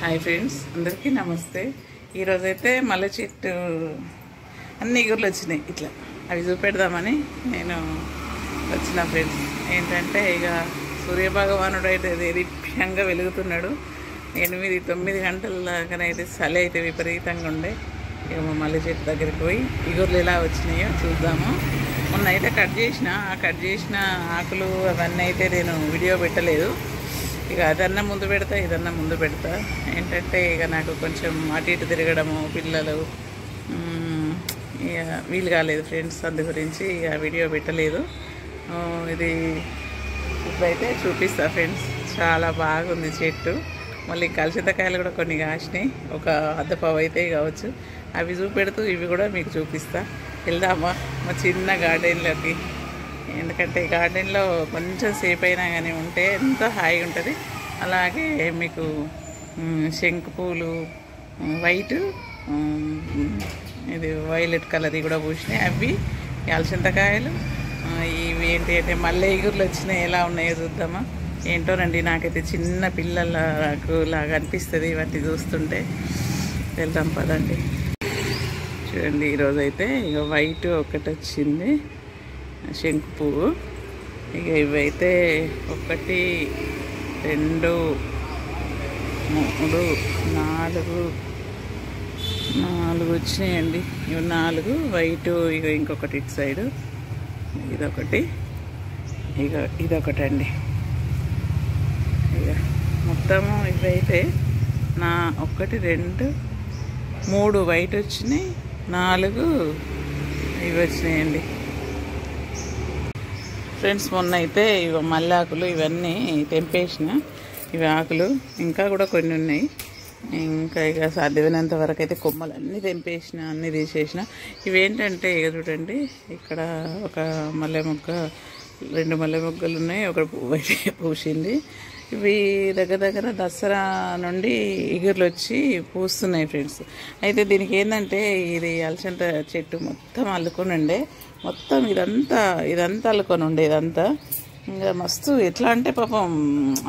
Hi friends, అందరికీ నమస్తే. ఈరోజైతే మల్లె చెట్టు అన్ని ఇగుర్లు వచ్చినాయి. ఇట్లా అవి చూపెడదామని నేను వచ్చిన ఫ్రెండ్స్. ఏంటంటే ఇక సూర్యభగవానుడు అయితే దీప్యంగా వెలుగుతున్నాడు. 8-9 గంటల దాకానైతే చలి అయితే విపరీతంగా ఉండే. ఇక మల్లె చెట్టు దగ్గరికి పోయి ఇగుర్లు ఎలా వచ్చినాయో చూద్దాము. మొన్న అయితే కట్ చేసిన ఆకులు అవన్నీ అయితే నేను వీడియో పెట్టలేదు. ఇక అదన్నా ముందు పెడతా, ఇదన్నా ముందు పెడతా. ఏంటంటే ఇక నాకు కొంచెం అటు ఇటు తిరగడము, పిల్లలు ఇక వీలు కాలేదు ఫ్రెండ్స్. అందు గురించి ఇక వీడియో పెట్టలేదు. ఇది ఇప్పుడైతే చూపిస్తా ఫ్రెండ్స్. చాలా బాగుంది చెట్టు. మళ్ళీ కలిసింతకాయలు కూడా కొన్ని కాసినాయి, ఒక అద్దపావు అయితే కావచ్చు. అవి చూపెడుతూ ఇవి కూడా మీకు చూపిస్తా. వెళ్దామా మా చిన్న గార్డెన్లోకి? ఎందుకంటే గార్డెన్లో కొంచెం సేపు అయినా కానీ ఉంటే ఎంతో హాయిగా ఉంటుంది. అలాగే మీకు శంకు పూలు వైట్, ఇది వైలెట్ కలర్ కూడా పూసినాయి. అవి అలసింతకాయలు, ఇవి ఏంటి అంటే మల్లె ఇగుర్లు వచ్చినాయి. ఎలా ఉన్నాయో చూద్దామా. ఏంటోనండి, నాకైతే చిన్న పిల్లలకు లాగా అనిపిస్తుంది ఇవన్నీ చూస్తుంటే. వెళ్దాం పదండి. చూడండి, ఈరోజైతే ఇక వైట్ ఒకటి వచ్చింది, శంకు పువ్వు. ఇక ఇవైతే 1 2 3 4 వచ్చినాయండి. ఇవి 4 వైట్. ఇక ఇంకొకటి ఇటు సైడు ఇదొకటి, ఇక ఇదొకటి అండి. ఇక మొత్తము ఇవైతే 1 2 3 వైట్ వచ్చినాయి, 4 ఇవి వచ్చినాయండి ఫ్రెండ్స్. మొన్న అయితే ఇవి మల్లాకులు ఇవన్నీ తెంపేసిన. ఇవి ఆకులు ఇంకా కూడా కొన్ని ఉన్నాయి. ఇంకా ఇక సాధ్యమైనంత వరకు అయితే కొమ్మలన్నీ తెంపేసిన, అన్నీ తీసేసిన. ఇవేంటంటే ఇక చూడండి, ఇక్కడ ఒక మల్లె మొగ్గ, 2 మల్లె మొగ్గలు ఉన్నాయి, ఒక పువ్వు అయితే పూసింది. ఇవి దగ్గర దసరా నుండి ఇగుర్లు వచ్చి పూస్తున్నాయి ఫ్రెండ్స్. అయితే దీనికి ఏంటంటే ఇది అలసంద చెట్టు మొత్తం అల్లుకొని ఉండే, మొత్తం ఇదంతా అల్లుకొని ఉండే. ఇదంతా ఇంకా మస్తు ఎట్లా అంటే పాపం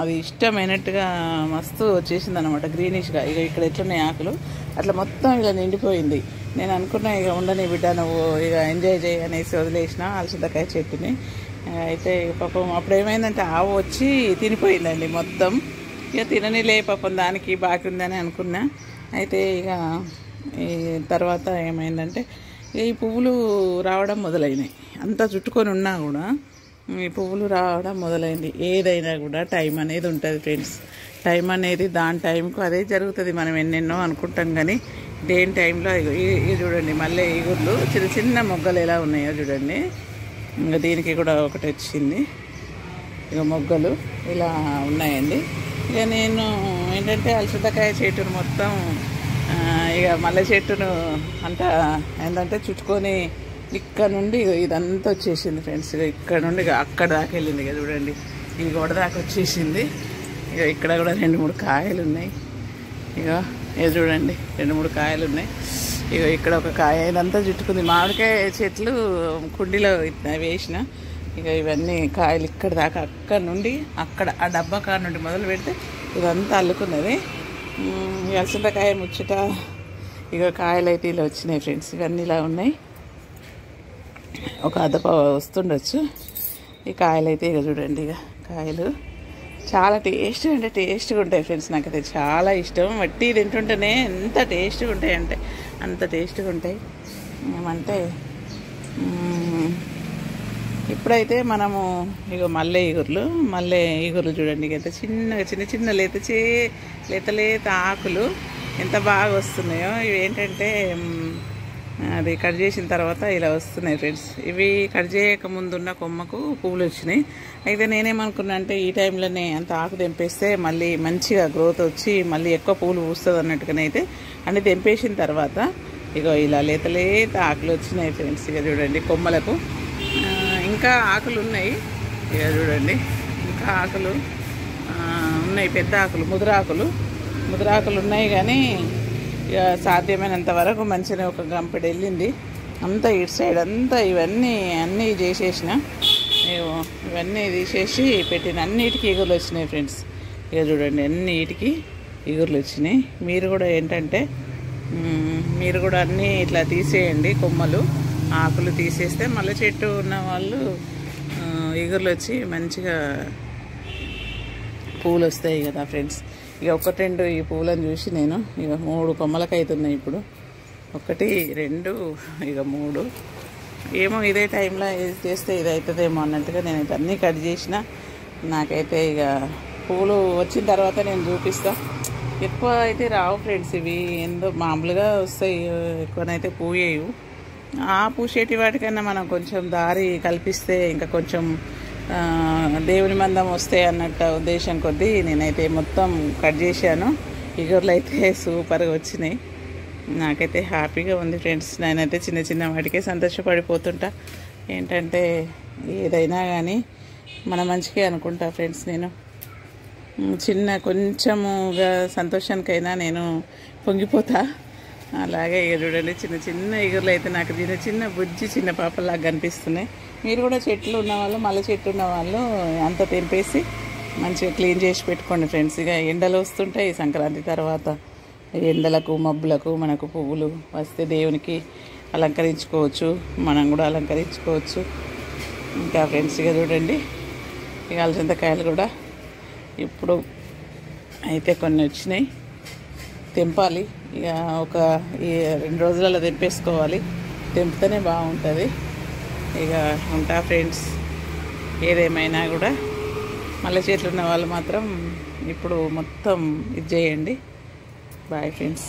అది ఇష్టమైనట్టుగా మస్తు వచ్చేసింది అనమాట, గ్రీనిష్గా. ఇక ఇక్కడ ఎట్లున్నాయి ఆకులు అట్లా మొత్తం ఇలా నిండిపోయింది. నేను అనుకున్నా ఇక ఉండని బిడ్డ, నువ్వు ఇక ఎంజాయ్ చేయి అనేసి వదిలేసిన అలసందకాయ చెట్టుని. అయితే పాపం అప్పుడు ఏమైందంటే ఆవు వచ్చి తినిపోయిందండి మొత్తం. ఇక తిననిలే పాపం, దానికి బాకీ ఉందని అనుకున్నా. అయితే ఇక ఈ తర్వాత ఏమైందంటే ఈ పువ్వులు రావడం మొదలైనాయి. అంతా చుట్టుకొని ఉన్నా కూడా ఈ పువ్వులు రావడం మొదలైంది. ఏదైనా కూడా టైం అనేది ఉంటుంది ఫ్రెండ్స్. టైం అనేది దాని టైంకు అదే జరుగుతుంది. మనం ఎన్నెన్నో అనుకుంటాం కానీ దేని టైంలో ఇవి చూడండి, మళ్ళీ ఇగుర్లు చిన్న మొగ్గలు ఎలా ఉన్నాయో చూడండి. ఇంకా దీనికి కూడా ఒకటి వచ్చింది. ఇక మొగ్గలు ఇలా ఉన్నాయండి. ఇక నేను ఏంటంటే అలసందకాయ చెట్టును మొత్తం ఇక మల్లె చెట్టును అంతా ఏంటంటే చుట్టుకొని ఇక్కడ నుండి ఇదంతా వచ్చేసింది ఫ్రెండ్స్. ఇక ఇక్కడ నుండి ఇక అక్కడ దాకా వెళ్ళింది. ఇక చూడండి, ఈ గోడ దాకా వచ్చేసింది. ఇక ఇక్కడ కూడా 2-3 కాయలు ఉన్నాయి. ఇక ఇది చూడండి, 2-3 కాయలు ఉన్నాయి. ఇక ఇక్కడ ఒక కాయ ఇదంతా చుట్టుకుంది. మామిడికాయ చెట్లు కుండీలో వేసిన. ఇక ఇవన్నీ కాయలు ఇక్కడ దాకా, అక్కడ నుండి అక్కడ ఆ డబ్బా కాడ నుండి మొదలు పెడితే ఇదంతా అల్లుకున్నది. అలసందకాయ ముచ్చట. ఇక కాయలు అయితే ఇలా వచ్చినాయి ఫ్రెండ్స్. ఇవన్నీ ఇలా ఉన్నాయి, ఒక అద్దపావు వస్తుండొచ్చు. ఈ కాయలు అయితే ఇక చూడండి, ఇక కాయలు చాలా టేస్ట్గా ఉంటాయి ఫ్రెండ్స్. నాకైతే చాలా ఇష్టం. వట్టి తింటుంటేనే ఎంత టేస్ట్గా ఉంటాయి అంటే అంత టేస్ట్గా ఉంటాయి. ఏమంటే ఇప్పుడైతే మనము ఇక మల్లె ఇగుర్లు చూడండి. ఇక చిన్న లేత ఆకులు ఎంత బాగా వస్తున్నాయో. ఇవి ఏంటంటే అది కట్ చేసిన తర్వాత ఇలా వస్తున్నాయి ఫ్రెండ్స్. ఇవి కట్ చేయక ముందున్న కొమ్మకు పువ్వులు వచ్చినాయి. అయితే నేనేమనుకున్నా అంటే ఈ టైంలోనే అంత ఆకు తెంపేస్తే మళ్ళీ మంచిగా గ్రోత్ వచ్చి మళ్ళీ ఎక్కువ పువ్వులు పూస్తుంది అన్నట్టుగానైతే అన్ని తెంపేసిన తర్వాత ఇక ఇలా లేత ఆకులు వచ్చినాయి ఫ్రెండ్స్. ఇక చూడండి, కొమ్మలకు ఇంకా ఆకులు ఉన్నాయి. ఇక చూడండి, ఇంకా ఆకులు ఉన్నాయి, పెద్ద ఆకులు, ముదురాకులు ఉన్నాయి. కానీ ఇక సాధ్యమైనంత వరకు మంచిగా ఒక గంపెడు వెళ్ళింది. అంతా ఇటు సైడ్ అంతా అన్నీ చేసేసిన. ఇవన్నీ తీసేసి పెట్టిన అన్నిటికీ ఈగలు వచ్చినాయి ఫ్రెండ్స్. ఇక చూడండి, అన్నిటికీ ఇగుర్లు వచ్చినాయి. మీరు కూడా ఏంటంటే మీరు కూడా అన్నీ ఇట్లా తీసేయండి, కొమ్మలు ఆకులు తీసేస్తే మళ్ళీ చెట్టు ఉన్న వాళ్ళు ఇగుర్లు వచ్చి మంచిగా పూలు వస్తాయి కదా ఫ్రెండ్స్. ఇక 1-2 ఈ పూలను చూసి నేను ఇక 3 కొమ్మలకు అవుతున్నాయి ఇప్పుడు. 1, 2 ఇక 3. ఏమో ఇదే టైంలో చేస్తే ఇది అవుతుందేమో అన్నట్టుగా నేనైతే అన్నీ కట్ చేసిన. నాకైతే ఇక పూలు వచ్చిన తర్వాత నేను చూపిస్తా. ఎక్కువ అయితే రావు ఫ్రెండ్స్, ఇవి ఏందో మామూలుగా వస్తాయి, ఎక్కువనైతే పూయేవు. ఆ పూసేటి వాటికన్నా మనం కొంచెం దారి కల్పిస్తే ఇంకా కొంచెం దేవుని మందం వస్తాయి అన్నట్టు ఉద్దేశం కొద్దీ నేనైతే మొత్తం కట్ చేశాను. ఇగుర్లు అయితే సూపర్గా వచ్చినాయి. నాకైతే హ్యాపీగా ఉంది ఫ్రెండ్స్. నేనైతే చిన్న చిన్న వాటికే సంతోషపడిపోతుంటా. ఏంటంటే ఏదైనా కానీ మన మంచిగా అనుకుంటా ఫ్రెండ్స్. నేను చిన్న కొంచెముగా సంతోషానికైనా నేను పొంగిపోతా. అలాగే ఇక చూడండి చిన్న చిన్న ఇగుర్లు అయితే నాకు చిన్న బుజ్జి చిన్న పాపలాగా కనిపిస్తున్నాయి. మీరు కూడా చెట్లు ఉన్నవాళ్ళు, మళ్ళీ చెట్టు ఉన్న వాళ్ళు అంత తెంపేసి మంచిగా క్లీన్ చేసి పెట్టుకోండి ఫ్రెండ్స్. ఇక ఎండలు వస్తుంటాయి సంక్రాంతి తర్వాత. ఎండలకు మబ్బులకు మనకు పువ్వులు వస్తే దేవునికి అలంకరించుకోవచ్చు, మనం కూడా అలంకరించుకోవచ్చు. ఇంకా ఫ్రెండ్స్ ఇక చూడండి ఇక అలసందకాయలు కూడా ఇప్పుడు అయితే కొన్ని వచ్చినాయి, తెంపాలి. ఇక ఒక 2 రోజులలో తెంపేసుకోవాలి, తెంపితేనే బాగుంటుంది. ఇక ఉంటా ఫ్రెండ్స్. ఏదేమైనా కూడా మళ్ళీ చెట్లు ఉన్న వాళ్ళు మాత్రం ఇప్పుడు మొత్తం ఇది చేయండి. Bye friends.